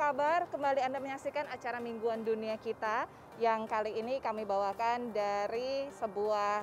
kabar? Kembali Anda menyaksikan acara Mingguan Dunia kita yang kali ini kami bawakan dari sebuah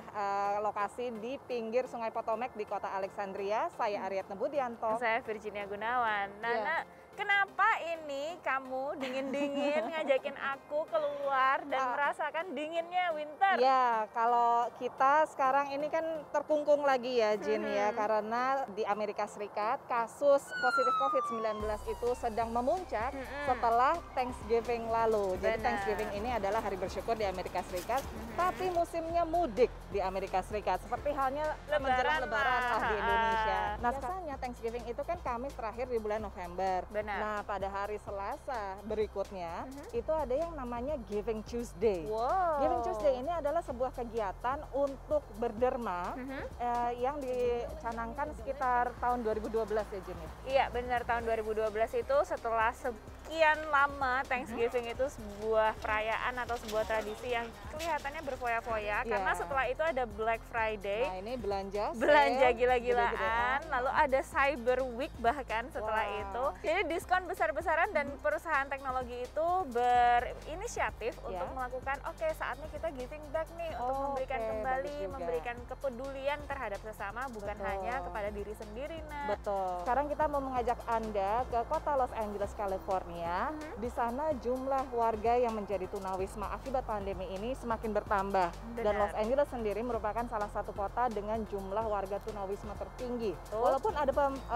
lokasi di pinggir Sungai Potomac di kota Alexandria. Saya Aryatna Budianto. Saya Virginia Gunawan. Nana, kenapa ini kamu dingin-dingin ngajakin aku keluar dan merasakan dinginnya winter? Ya, kalau kita sekarang ini kan terkungkung lagi ya, Jin ya, karena di Amerika Serikat kasus positif COVID-19 itu sedang memuncak setelah Thanksgiving lalu. Jadi Thanksgiving ini adalah hari bersyukur di Amerika Serikat, tapi musimnya mudik di Amerika Serikat, seperti halnya menjelang Lebaran di Indonesia. Nah, biasanya Thanksgiving itu kan Kamis terakhir di bulan November. Benar. Nah, pada hari Selasa berikutnya itu ada yang namanya Giving Tuesday. Wow. Giving Tuesday ini adalah sebuah kegiatan untuk berderma yang dicanangkan sekitar tahun 2012 ya, Jin. Iya, benar, tahun 2012 itu setelah sekian lama Thanksgiving itu sebuah perayaan atau sebuah tradisi yang kelihatannya berfoya-foya karena setelah itu ada Black Friday. Nah, ini belanja gila-gilaan, lalu ada Cyber Week bahkan setelah itu. Jadi diskon besar-besaran dan perusahaan teknologi itu berinisiatif untuk melakukan saatnya kita giving back nih untuk memberikan kembali, memberikan kepedulian terhadap sesama bukan hanya kepada diri sendiri. Betul. Sekarang kita mau mengajak Anda ke kota Los Angeles, California. Di sana jumlah warga yang menjadi tunawisma akibat pandemi ini semakin bertambah. Dan Los Angeles sendiri merupakan salah satu kota dengan jumlah warga tunawisma tertinggi. Walaupun ada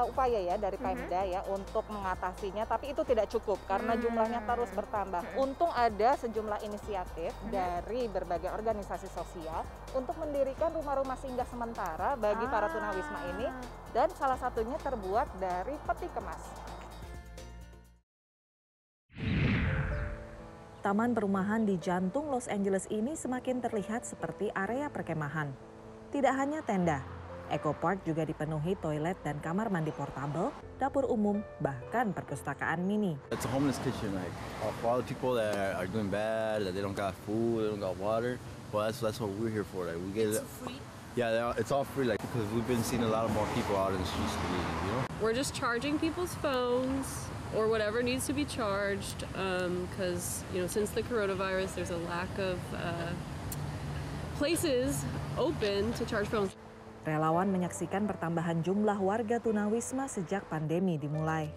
upaya ya dari Pemda ya untuk mengatasinya, tapi itu tidak cukup karena jumlahnya terus bertambah. Untung ada sejumlah inisiatif dari berbagai organisasi sosial untuk mendirikan rumah-rumah singgah sementara bagi para tunawisma ini, dan salah satunya terbuat dari peti kemas. Taman perumahan di jantung Los Angeles ini semakin terlihat seperti area perkemahan. Tidak hanya tenda, Eco Park juga dipenuhi toilet dan kamar mandi portable, dapur umum, bahkan perpustakaan mini. It's a homeless kitchen, like for all the people that are doing bad, that they don't got food, they don't got water. Well, that's what we're here for. Like we get it. Free? Yeah, it's all free. Like because we've been seeing a lot of more people out in the streets, you know. We're just charging people's phones or whatever needs to be charged, because since the coronavirus, there's a lack of places open to charge phones. Relawan menyaksikan pertambahan jumlah warga tunawisma sejak pandemi dimulai.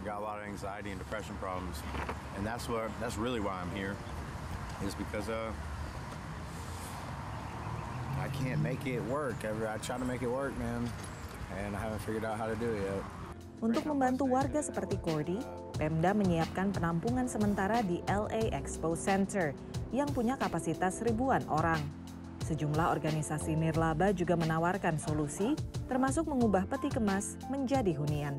Got a lot of anxiety and depression problems, and that's really why I'm here, is because I can't make it work. I try to make it work, man, and I haven't figured out how to do it yet. Untuk membantu warga seperti Cordy, Pemda menyiapkan penampungan sementara di LA Expo Center yang punya kapasitas ribuan orang. Sejumlah organisasi nirlaba juga menawarkan solusi, termasuk mengubah peti kemas menjadi hunian.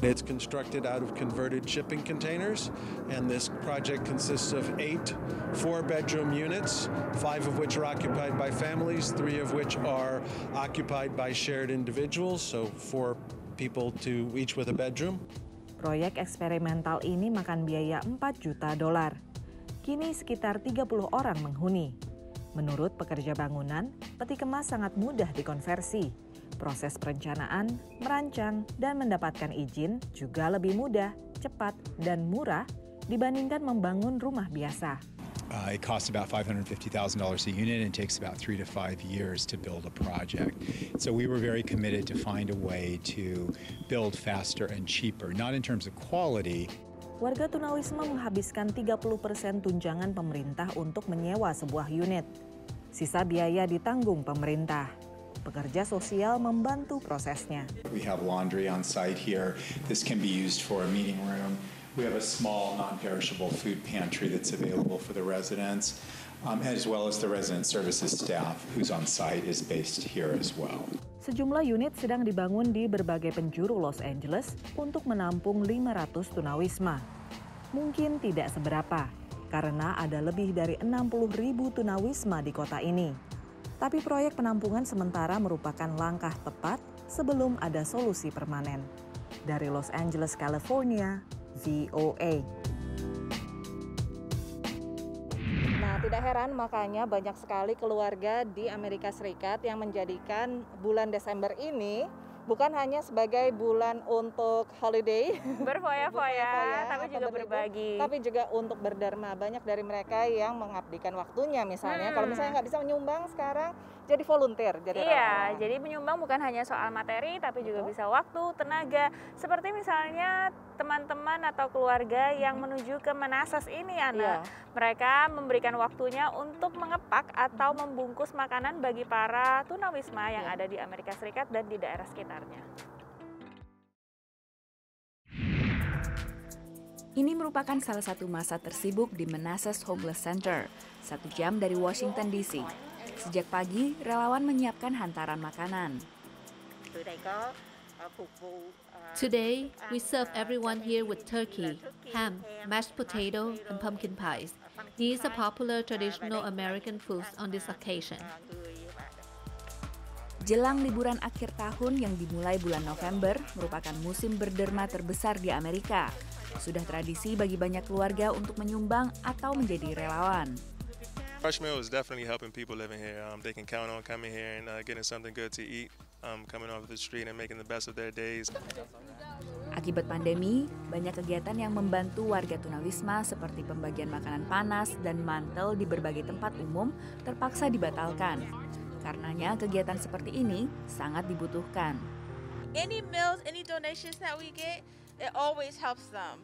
It's constructed out of converted shipping containers, and this project consists of 8 4-bedroom units, 5 of which are occupied by families, 3 of which are occupied by shared individuals, so 4 people to each with a bedroom. Proyek eksperimental ini makan biaya $4 juta. Kini sekitar 30 orang menghuni. Menurut pekerja bangunan, peti kemas sangat mudah dikonversi. Proses perencanaan, merancang, dan mendapatkan izin juga lebih mudah, cepat, dan murah dibandingkan membangun rumah biasa. It costs about $550,000 a unit and takes about 3 to 5 years to build a project. So we were very committed to find a way to build faster and cheaper, not in terms of quality. Warga tunawisma menghabiskan 30% tunjangan pemerintah untuk menyewa sebuah unit. Sisa biaya ditanggung pemerintah. Pekerja sosial membantu prosesnya. We have laundry on site here. This can be used for a meeting room. We have a small non-perishable food pantry that's available for the residents, as well as the resident services staff who's on site is based here as well. Sejumlah unit sedang dibangun di berbagai penjuru Los Angeles untuk menampung 500 tunawisma. Mungkin tidak seberapa, karena ada lebih dari 60.000 tunawisma di kota ini. Tapi proyek penampungan sementara merupakan langkah tepat sebelum ada solusi permanen. Dari Los Angeles, California, VOA. Nah, tidak heran makanya banyak sekali keluarga di Amerika Serikat yang menjadikan bulan Desember ini bukan hanya sebagai bulan untuk holiday, berfoya-foya, tapi juga berbagi. Tapi juga untuk berdharma. Banyak dari mereka yang mengabdikan waktunya misalnya. Kalau misalnya nggak bisa menyumbang sekarang, jadi volunteer. Iya, jadi menyumbang bukan hanya soal materi, tapi juga bisa waktu, tenaga. Seperti misalnya teman-teman atau keluarga yang menuju ke Manassas ini, Ana. Mereka memberikan waktunya untuk mengepak atau membungkus makanan bagi para tunawisma yang ada di Amerika Serikat dan di daerah sekitarnya. Ini merupakan salah satu masa tersibuk di Manassas Homeless Center, 1 jam dari Washington DC. Sejak pagi, relawan menyiapkan hantaran makanan. Today, we serve everyone here with turkey, ham, mashed potato, and pumpkin pies. These are popular traditional American foods on this occasion. Jelang liburan akhir tahun yang dimulai bulan November merupakan musim berderma terbesar di Amerika. Sudah tradisi bagi banyak keluarga untuk menyumbang atau menjadi relawan. Fresh meal is definitely helping people living here. They can count on coming here and getting something good to eat, coming off the street and making the best of their days. Akibat pandemi, banyak kegiatan yang membantu warga tunawisma seperti pembagian makanan panas dan mantel di berbagai tempat umum terpaksa dibatalkan. Karenanya kegiatan seperti ini sangat dibutuhkan. Any meals, any donations that we get, it always helps them.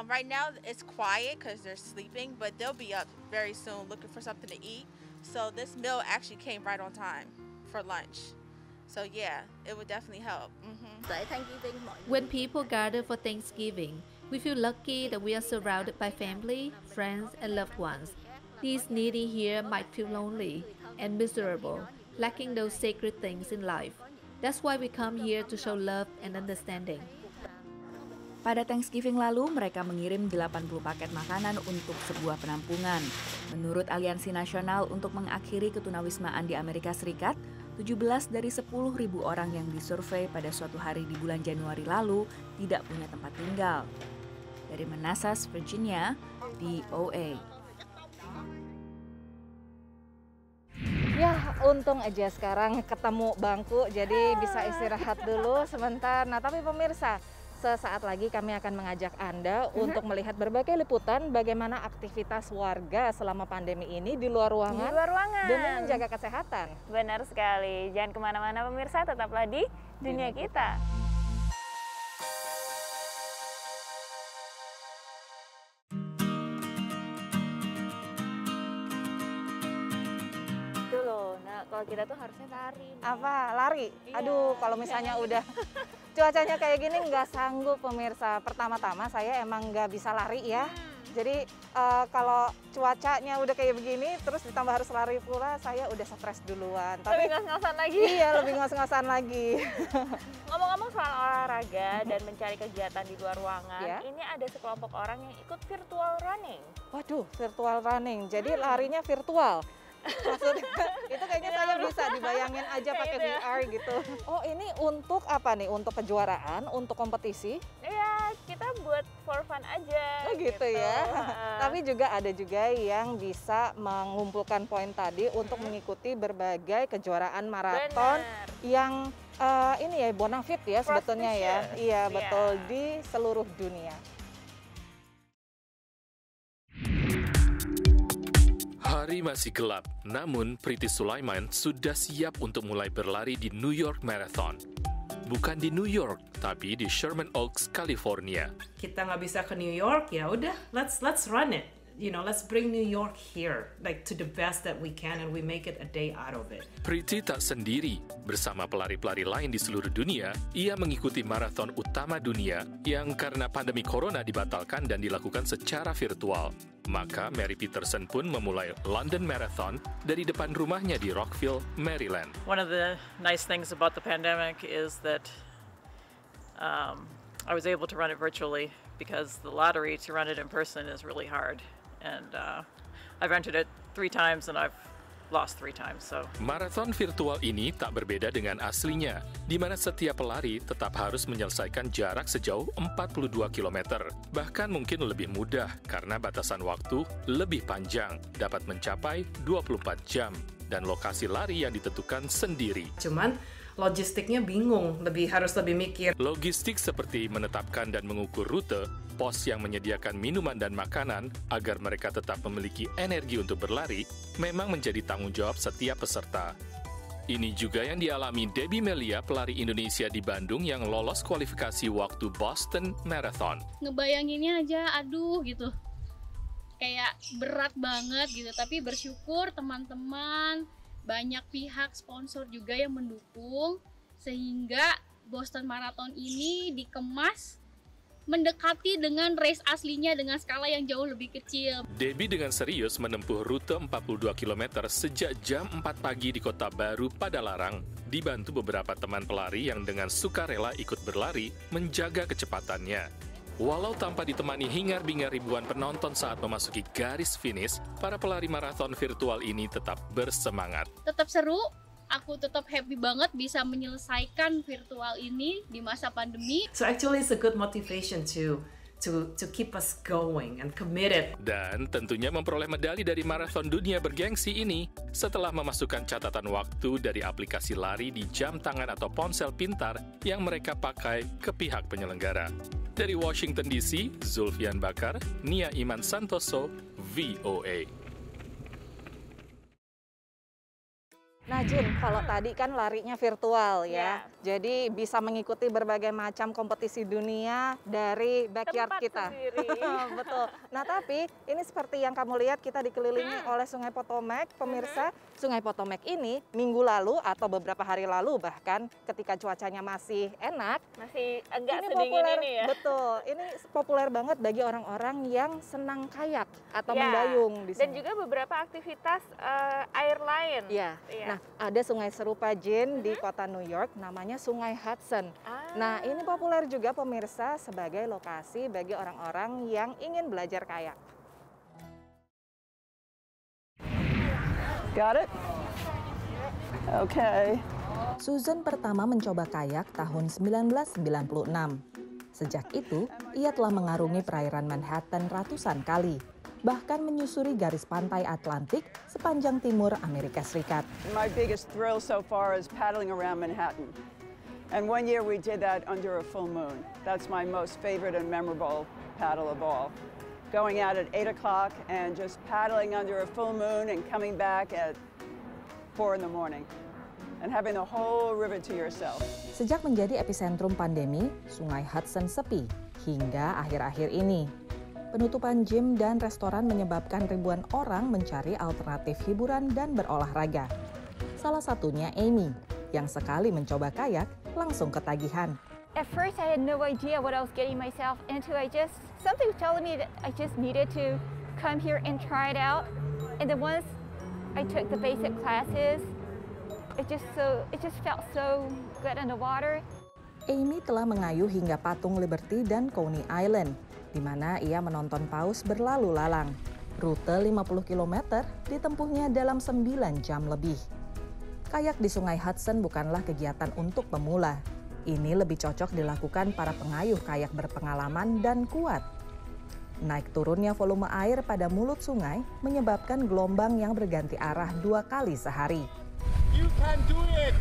Right now it's quiet because they're sleeping, but they'll be up very soon looking for something to eat. So this meal actually came right on time for lunch. So yeah, it would definitely help. When people gather for Thanksgiving, we feel lucky that we are surrounded by family, friends, and loved ones. These needy here might feel lonely and miserable, lacking those sacred things in life. That's why we come here to show love and understanding. Pada Thanksgiving lalu, mereka mengirim 80 paket makanan untuk sebuah penampungan. Menurut Aliansi Nasional untuk Mengakhiri Ketunawismaan di Amerika Serikat, 17 dari 10.000 orang yang disurvei pada suatu hari di bulan Januari lalu tidak punya tempat tinggal. Dari Manassas, Virginia, VOA. Ya, untung aja sekarang ketemu bangku, jadi bisa istirahat dulu sebentar. Nah, tapi pemirsa, sesaat lagi kami akan mengajak Anda untuk melihat berbagai liputan bagaimana aktivitas warga selama pandemi ini di luar ruangan, demi menjaga kesehatan. Benar sekali. Jangan kemana-mana pemirsa, tetaplah di Dunia Kita. Kalau kita tuh harusnya lari. Apa? Lari? Iya. Aduh, kalau misalnya udah cuacanya kayak gini nggak sanggup pemirsa. Pertama-tama saya emang nggak bisa lari ya. Jadi kalau cuacanya udah kayak begini, terus ditambah harus lari pula, saya udah stres duluan. Tapi ngos-ngosan lagi? Iya, lebih ngos-ngosan lagi. Ngomong-ngomong soal olahraga dan mencari kegiatan di luar ruangan, ini ada sekelompok orang yang ikut virtual running. Waduh, virtual running. Jadi larinya virtual. Maksudnya itu kayaknya saya bisa dibayangin aja pakai VR gitu. Oh, ini untuk apa nih? Untuk kejuaraan, untuk kompetisi? Iya, kita buat for fun aja. Oh gitu ya. Tapi juga ada juga yang bisa mengumpulkan poin tadi untuk mengikuti berbagai kejuaraan maraton yang ini ya bonafit ya sebetulnya ya. Iya, betul, di seluruh dunia. Hari masih gelap, namun Priti Sulaiman sudah siap untuk mulai berlari di New York Marathon. Bukan di New York, tapi di Sherman Oaks, California. Kita nggak bisa ke New York, ya udah, let's run it. You know, let's bring New York here, like to the best that we can, and we make it a day out of it. Priti tak sendiri. Bersama pelari-pelari lain di seluruh dunia, ia mengikuti maraton utama dunia yang karena pandemi corona dibatalkan dan dilakukan secara virtual. Maka Mary Peterson pun memulai London Marathon dari depan rumahnya di Rockville, Maryland. One of the nice things about the pandemic is that I was able to run it virtually because the lottery to run it in person is really hard. And I've entered it 3 times and I've lost 3 times. So maraton virtual ini tak berbeda dengan aslinya, di mana setiap pelari tetap harus menyelesaikan jarak sejauh 42 km. Bahkan mungkin lebih mudah karena batasan waktu lebih panjang, dapat mencapai 24 jam dan lokasi lari yang ditentukan sendiri. Cuman logistiknya bingung, harus lebih mikir. Logistik seperti menetapkan dan mengukur rute, pos yang menyediakan minuman dan makanan agar mereka tetap memiliki energi untuk berlari, memang menjadi tanggung jawab setiap peserta. Ini juga yang dialami Debbie Melia, pelari Indonesia di Bandung yang lolos kualifikasi waktu Boston Marathon. Ngebayanginnya aja, aduh gitu. Kayak berat banget gitu, tapi bersyukur teman-teman, banyak pihak sponsor juga yang mendukung sehingga Boston Marathon ini dikemas mendekati dengan race aslinya dengan skala yang jauh lebih kecil. Debbie dengan serius menempuh rute 42 km sejak jam 4 pagi di Kota Baru Padalarang, dibantu beberapa teman pelari yang dengan sukarela ikut berlari menjaga kecepatannya. Walau tanpa ditemani hingar-bingar ribuan penonton saat memasuki garis finish, para pelari maraton virtual ini tetap bersemangat. Tetap seru, aku tetap happy banget bisa menyelesaikan virtual ini di masa pandemi. So actually it's a good motivation to keep us going and committed. Dan tentunya memperoleh medali dari maraton dunia bergengsi ini setelah memasukkan catatan waktu dari aplikasi lari di jam tangan atau ponsel pintar yang mereka pakai ke pihak penyelenggara. Dari Washington DC, Zulfian Bakar, Nia Iman Santoso, VOA. Nah Jin, kalau tadi kan larinya virtual ya, jadi bisa mengikuti berbagai macam kompetisi dunia dari backyard kita. Betul. Nah tapi ini seperti yang kamu lihat kita dikelilingi oleh Sungai Potomac, pemirsa. Sungai Potomac ini minggu lalu atau beberapa hari lalu bahkan ketika cuacanya masih enak, masih agak ini sedingin populer, ini ya. Betul, ini populer banget bagi orang-orang yang senang kayak atau mendayung di sini. Dan juga beberapa aktivitas air lain. Iya. Nah, ada sungai serupa Jin di kota New York, namanya Sungai Hudson. Nah, ini populer juga pemirsa sebagai lokasi bagi orang-orang yang ingin belajar kayak. Got it? Okay. Susan pertama mencoba kayak tahun 1996. Sejak itu, ia telah mengarungi perairan Manhattan ratusan kali, bahkan menyusuri garis pantai Atlantik sepanjang timur Amerika Serikat. My biggest thrill so far is paddling around Manhattan. And one year we did that under a full moon. That's my most favorite and memorable paddle of all. Going out at 8 o'clock and just paddling under a full moon and coming back at 4 in the morning. And having the whole river to yourself. Sejak menjadi epicentrum pandemi, Sungai Hudson sepi hingga akhir-akhir ini. Penutupan gym dan restoran menyebabkan ribuan orang mencari alternatif hiburan dan berolahraga. Salah satunya Amy, yang sekali mencoba kayak langsung ketagihan. At first I had no idea what I was getting myself into. Something was telling me that I just needed to come here and try it out. And then once I took the basic classes, it just felt so good in the water. Amy telah mengayuh hingga patung Liberty dan Coney Island, di mana ia menonton paus berlalu lalang. Rute 50 km ditempuhnya dalam 9 jam lebih. Kayak di Sungai Hudson bukanlah kegiatan untuk pemula. Ini lebih cocok dilakukan para pengayuh kayak berpengalaman dan kuat. Naik turunnya volume air pada mulut sungai menyebabkan gelombang yang berganti arah 2 kali sehari. You can do it.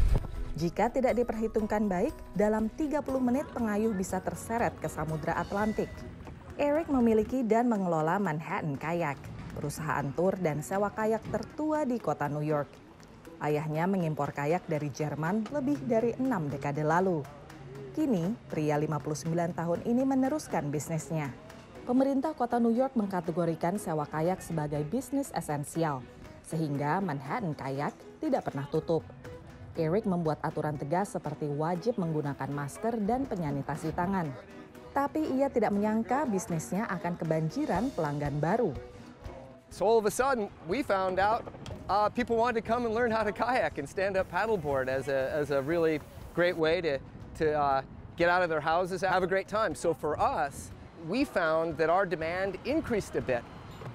Jika tidak diperhitungkan baik, dalam 30 menit pengayuh bisa terseret ke Samudra Atlantik. Eric memiliki dan mengelola Manhattan Kayak, perusahaan tur dan sewa kayak tertua di kota New York. Ayahnya mengimpor kayak dari Jerman lebih dari 6 dekade lalu. Kini, pria 59 tahun ini meneruskan bisnisnya. Pemerintah kota New York mengkategorikan sewa kayak sebagai bisnis esensial, sehingga Manhattan Kayak tidak pernah tutup. Eric membuat aturan tegas seperti wajib menggunakan masker dan penyanitasi tangan. Tapi ia tidak menyangka bisnisnya akan kebanjiran pelanggan baru. So all of a sudden, we found out people wanted to come and learn how to kayak and stand-up paddleboard as a really great way to get out of their houses, have a great time. So for us, we found that our demand increased a bit,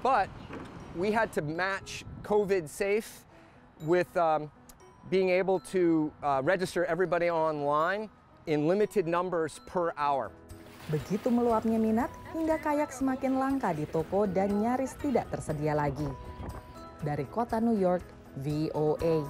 but we had to match COVID safe with being able to register everybody online in limited numbers per hour. Begitu meluapnya minat, hingga kayak semakin langka di toko dan nyaris tidak tersedia lagi. Dari kota New York, VOA.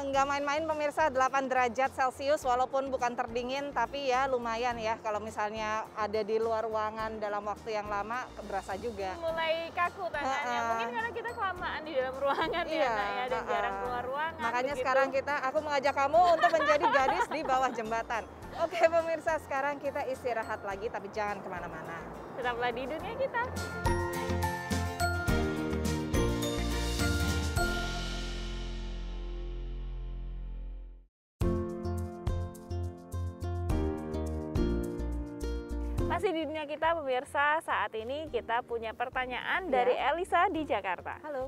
nggak main-main pemirsa, 8 derajat Celcius walaupun bukan terdingin, tapi ya lumayan ya kalau misalnya ada di luar ruangan dalam waktu yang lama berasa juga. Mulai kaku tangannya, mungkin karena kita kelamaan di dalam ruangan ya, dan jarang keluar ruangan. Makanya begitu. sekarang aku mengajak kamu untuk menjadi gadis di bawah jembatan. Oke pemirsa, sekarang kita istirahat lagi tapi jangan kemana-mana. Tetaplah di dunia kita. Masih di dunia kita pemirsa, saat ini kita punya pertanyaan dari Elisa di Jakarta. Halo.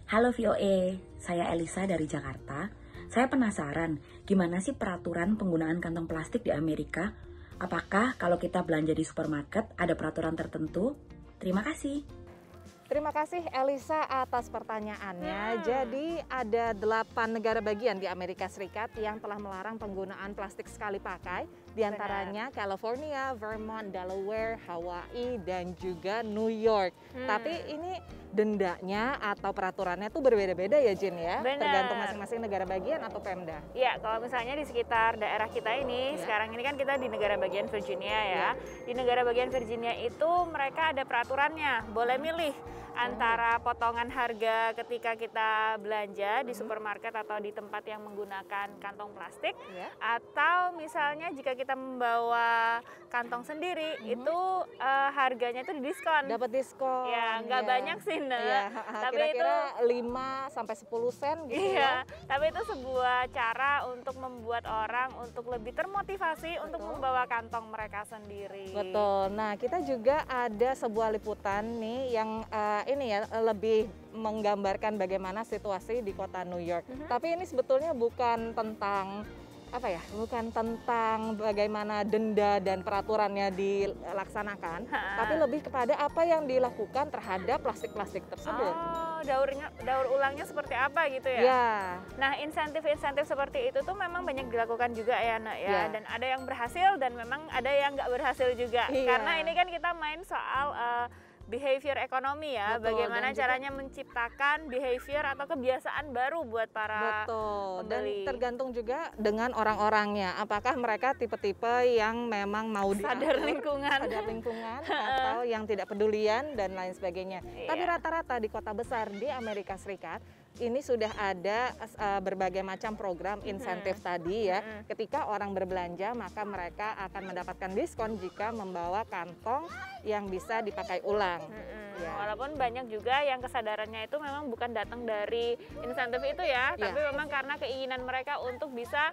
Halo VOA, saya Elisa dari Jakarta. Saya penasaran, gimana sih peraturan penggunaan kantong plastik di Amerika? Apakah kalau kita belanja di supermarket ada peraturan tertentu? Terima kasih. Terima kasih Elisa atas pertanyaannya. Jadi ada 8 negara bagian di Amerika Serikat yang telah melarang penggunaan plastik sekali pakai. Di antaranya California, Vermont, Delaware, Hawaii, dan juga New York. Tapi ini dendanya atau peraturannya tuh berbeda-beda ya Jin ya? Benar. Tergantung masing-masing negara bagian atau Pemda? Ya, kalau misalnya di sekitar daerah kita ini, sekarang ini kan kita di negara bagian Virginia ya. Di negara bagian Virginia itu mereka ada peraturannya, boleh milih antara potongan harga ketika kita belanja di supermarket atau di tempat yang menggunakan kantong plastik, atau misalnya jika kita membawa kantong sendiri itu harganya itu didiskon. Dapat diskon. Ya, nggak banyak sih, tapi kira-kira 5 sampai 10 sen gitu ya. Tapi itu sebuah cara untuk membuat orang untuk lebih termotivasi untuk membawa kantong mereka sendiri. Betul. Nah, kita juga ada sebuah liputan nih yang ini ya lebih menggambarkan bagaimana situasi di kota New York. Tapi ini sebetulnya bukan tentang bukan tentang bagaimana denda dan peraturannya dilaksanakan, tapi lebih kepada apa yang dilakukan terhadap plastik-plastik tersebut. Oh, daur ulangnya seperti apa gitu ya? Ya. Nah, insentif-insentif seperti itu tuh memang banyak dilakukan juga ya, Nak ya. Dan ada yang berhasil dan memang ada yang nggak berhasil juga. Karena ini kan kita main soal behavior ekonomi ya, bagaimana caranya menciptakan behavior atau kebiasaan baru buat para pembeli. Dan tergantung juga dengan orang-orangnya, apakah mereka tipe-tipe yang memang mau sadar lingkungan atau yang tidak pedulian dan lain sebagainya. Tapi rata-rata di kota besar di Amerika Serikat ini sudah ada berbagai macam program insentif tadi ya. Ketika orang berbelanja maka mereka akan mendapatkan diskon jika membawa kantong yang bisa dipakai ulang. Walaupun banyak juga yang kesadarannya itu memang bukan datang dari insentif itu ya, tapi memang karena keinginan mereka untuk bisa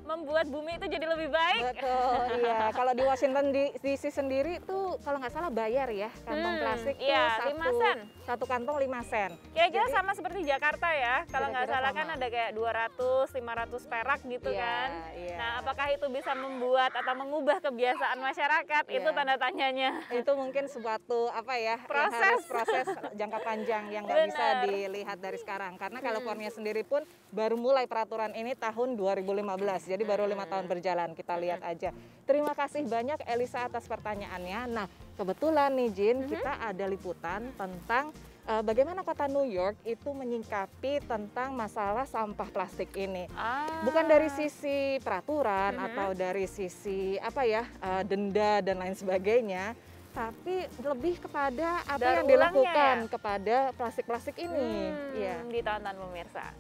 membuat bumi itu jadi lebih baik. Betul, iya. Kalau di Washington DC sendiri tuh kalau nggak salah bayar ya kantong plastik tuh 5 sen. Satu kantong 5 sen. Kira-kira sama seperti Jakarta ya. Kalau nggak salah kan ada kayak 200, 500 perak gitu kan. Nah, apakah itu bisa membuat atau mengubah kebiasaan masyarakat? Itu tanda tanyanya. Itu mungkin suatu proses jangka panjang yang nggak bisa dilihat dari sekarang. Karena California sendiri pun baru mulai peraturan ini tahun 2015. Jadi baru 5 tahun berjalan, kita lihat aja. Terima kasih banyak Elisa atas pertanyaannya. Nah, kebetulan nih Jin, kita ada liputan tentang bagaimana kota New York itu menyikapi tentang masalah sampah plastik ini. Bukan dari sisi peraturan atau dari sisi denda dan lain sebagainya, tapi lebih kepada apa yang dilakukan kepada plastik-plastik ini. Ditonton pemirsa.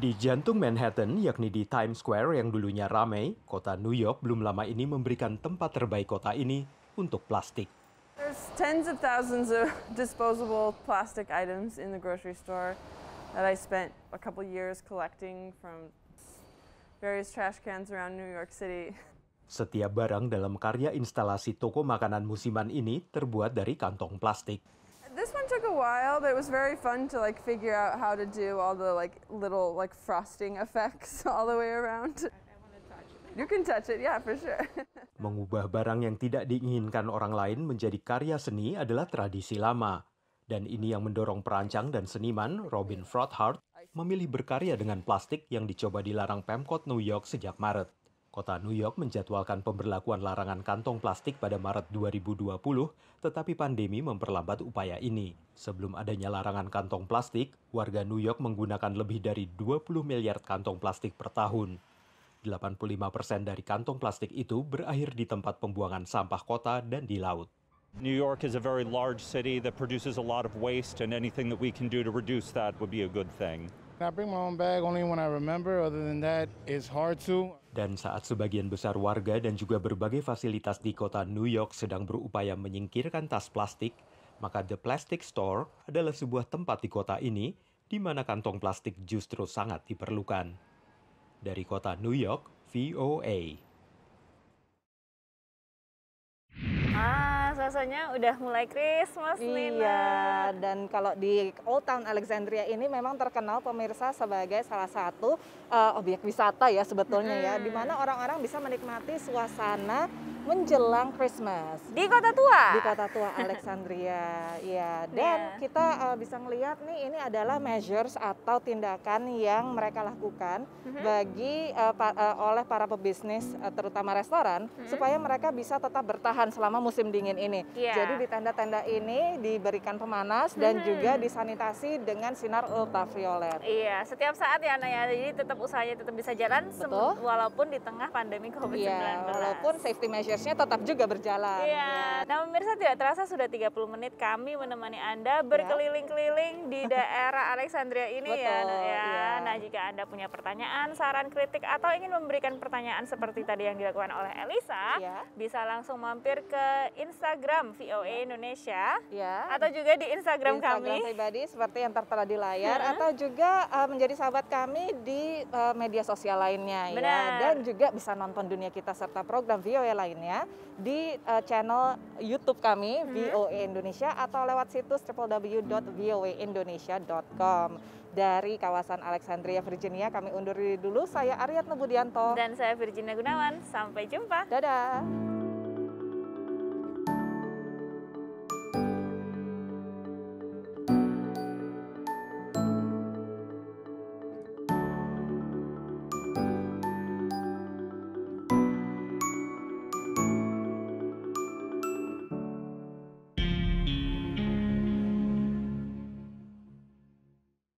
Di jantung Manhattan, yakni di Times Square yang dulunya ramai, kota New York belum lama ini memberikan tempat terbaik kota ini untuk plastik. There's tens of thousands of disposable plastic items in the grocery store that I spent a couple years collecting from various trash cans around New York City. Setiap barang dalam karya instalasi toko makanan musiman ini terbuat dari kantong plastik. This one took a while, but it was very fun to figure out how to do all the little frosting effects all the way around. You can touch it, yeah, for sure. Mengubah barang yang tidak diinginkan orang lain menjadi karya seni adalah tradisi lama. Dan ini yang mendorong perancang dan seniman Robin Frotthart memilih berkarya dengan plastik yang dicoba dilarang Pemkot New York sejak Maret. Kota New York menjadwalkan pemberlakuan larangan kantong plastik pada Maret 2020, tetapi pandemi memperlambat upaya ini. Sebelum adanya larangan kantong plastik, warga New York menggunakan lebih dari 20 miliar kantong plastik per tahun. 85% dari kantong plastik itu berakhir di tempat pembuangan sampah kota dan di laut. New York is a very large city that produces a lot of waste, and anything that we can do to reduce that would be a good thing. I bring my own bag only when I remember. Other than that, it's hard to. Dan saat sebagian besar warga dan juga berbagai fasilitas di kota New York sedang berupaya menyingkirkan tas plastik, maka The Plastic Store adalah sebuah tempat di kota ini di mana kantong plastik justru sangat diperlukan. Dari kota New York, VOA. Suasananya udah mulai Christmas nih. Iya, dan kalau di Old Town Alexandria ini memang terkenal pemirsa sebagai salah satu objek wisata ya sebetulnya ya, di mana orang-orang bisa menikmati suasana menjelang Christmas di Kota Tua. Di Kota Tua Alexandria, ya. Dan kita bisa melihat nih ini adalah measures atau tindakan yang mereka lakukan bagi oleh para pebisnis terutama restoran supaya mereka bisa tetap bertahan selama musim dingin ini. Jadi di tenda-tenda ini diberikan pemanas dan juga disanitasi dengan sinar ultraviolet. Iya, setiap saat ya Naya. Jadi tetap usahanya tetap bisa jalan walaupun di tengah pandemi COVID-19. Iya, walaupun safety measures-nya tetap juga berjalan. Iya. Nah, pemirsa tidak terasa sudah 30 menit kami menemani Anda berkeliling-keliling di daerah Alexandria ini ya. Nah, jika Anda punya pertanyaan, saran, kritik atau ingin memberikan pertanyaan seperti tadi yang dilakukan oleh Elisa, bisa langsung mampir ke Instagram VOA Indonesia atau juga di Instagram kami pribadi seperti yang tertera di layar atau juga menjadi sahabat kami di media sosial lainnya ya, dan juga bisa nonton dunia kita serta program VOA lainnya di channel YouTube kami VOA Indonesia atau lewat situs www.voaindonesia.com. Dari kawasan Alexandria, Virginia, kami undur diri dulu. Saya Aryatna Budianto dan saya Virginia Gunawan. Sampai jumpa. Dadah.